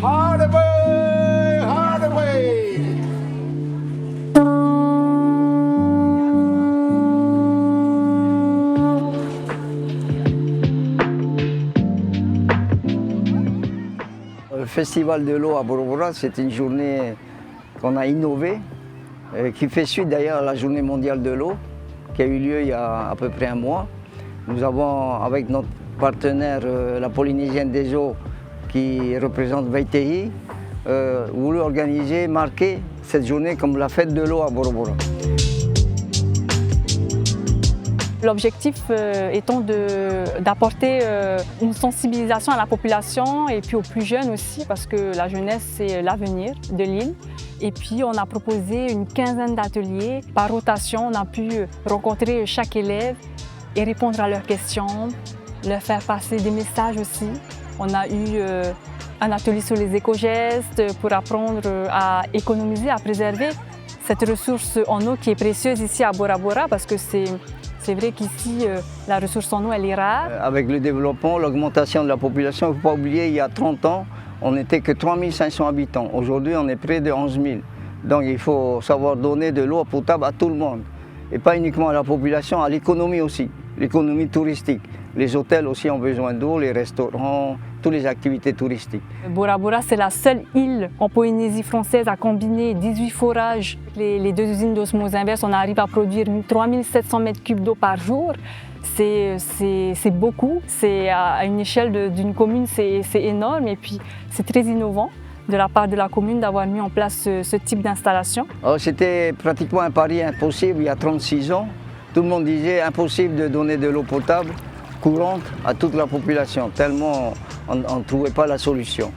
Hardaway, Hardaway. Le Festival de l'eau à Bora Bora, c'est une journée qu'on a innovée, qui fait suite d'ailleurs à la Journée mondiale de l'eau, qui a eu lieu il y a à peu près un mois. Nous avons, avec notre partenaire, la Polynésienne des eaux, qui représente VTI, voulu organiser, marquer cette journée comme la fête de l'eau à Bora Bora. L'objectif étant d'apporter une sensibilisation à la population et puis aux plus jeunes aussi, parce que la jeunesse, c'est l'avenir de l'île. Et puis on a proposé une quinzaine d'ateliers. Par rotation, on a pu rencontrer chaque élève et répondre à leurs questions, leur faire passer des messages aussi. On a eu un atelier sur les éco-gestes pour apprendre à économiser, à préserver cette ressource en eau qui est précieuse ici à Bora Bora, parce que c'est vrai qu'ici, la ressource en eau, elle est rare. Avec le développement, l'augmentation de la population, il ne faut pas oublier, il y a 30 ans, on n'était que 3500 habitants. Aujourd'hui, on est près de 11 000. Donc il faut savoir donner de l'eau potable à tout le monde. Et pas uniquement à la population, à l'économie aussi, l'économie touristique. Les hôtels aussi ont besoin d'eau, les restaurants, toutes les activités touristiques. Bora Bora, c'est la seule île en Polynésie française à combiner 18 forages. Les deux usines d'osmose inverse, on arrive à produire 3700 m3 d'eau par jour. C'est beaucoup, c'est à une échelle d'une commune, c'est énorme et puis c'est très innovant de la part de la commune d'avoir mis en place ce type d'installation. C'était pratiquement un pari impossible il y a 36 ans. Tout le monde disait impossible de donner de l'eau potable courante à toute la population, tellement on ne trouvait pas la solution.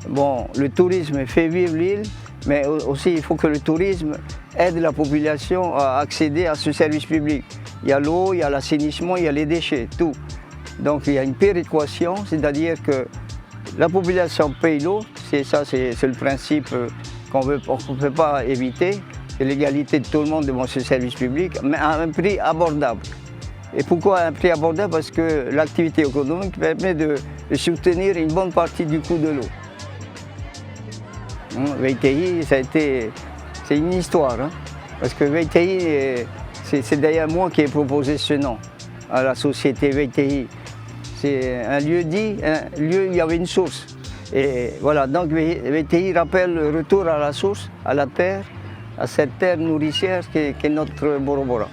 Bon, le tourisme fait vivre l'île, mais aussi il faut que le tourisme aide la population à accéder à ce service public. Il y a l'eau, il y a l'assainissement, il y a les déchets, tout. Donc il y a une péréquation, c'est-à-dire que la population paye l'eau, c'est le principe qu'on ne peut pas éviter, c'est l'égalité de tout le monde devant ce service public, mais à un prix abordable. Et pourquoi un prix abordable? Parce que l'activité économique permet de soutenir une bonne partie du coût de l'eau. VTI, c'est une histoire, hein, parce que VTI, c'est d'ailleurs moi qui ai proposé ce nom à la société VTI. C'est un lieu dit, un lieu où il y avait une source. Et voilà, donc VTI rappelle le retour à la source, à la terre, à cette terre nourricière qu'est notre Bora Bora.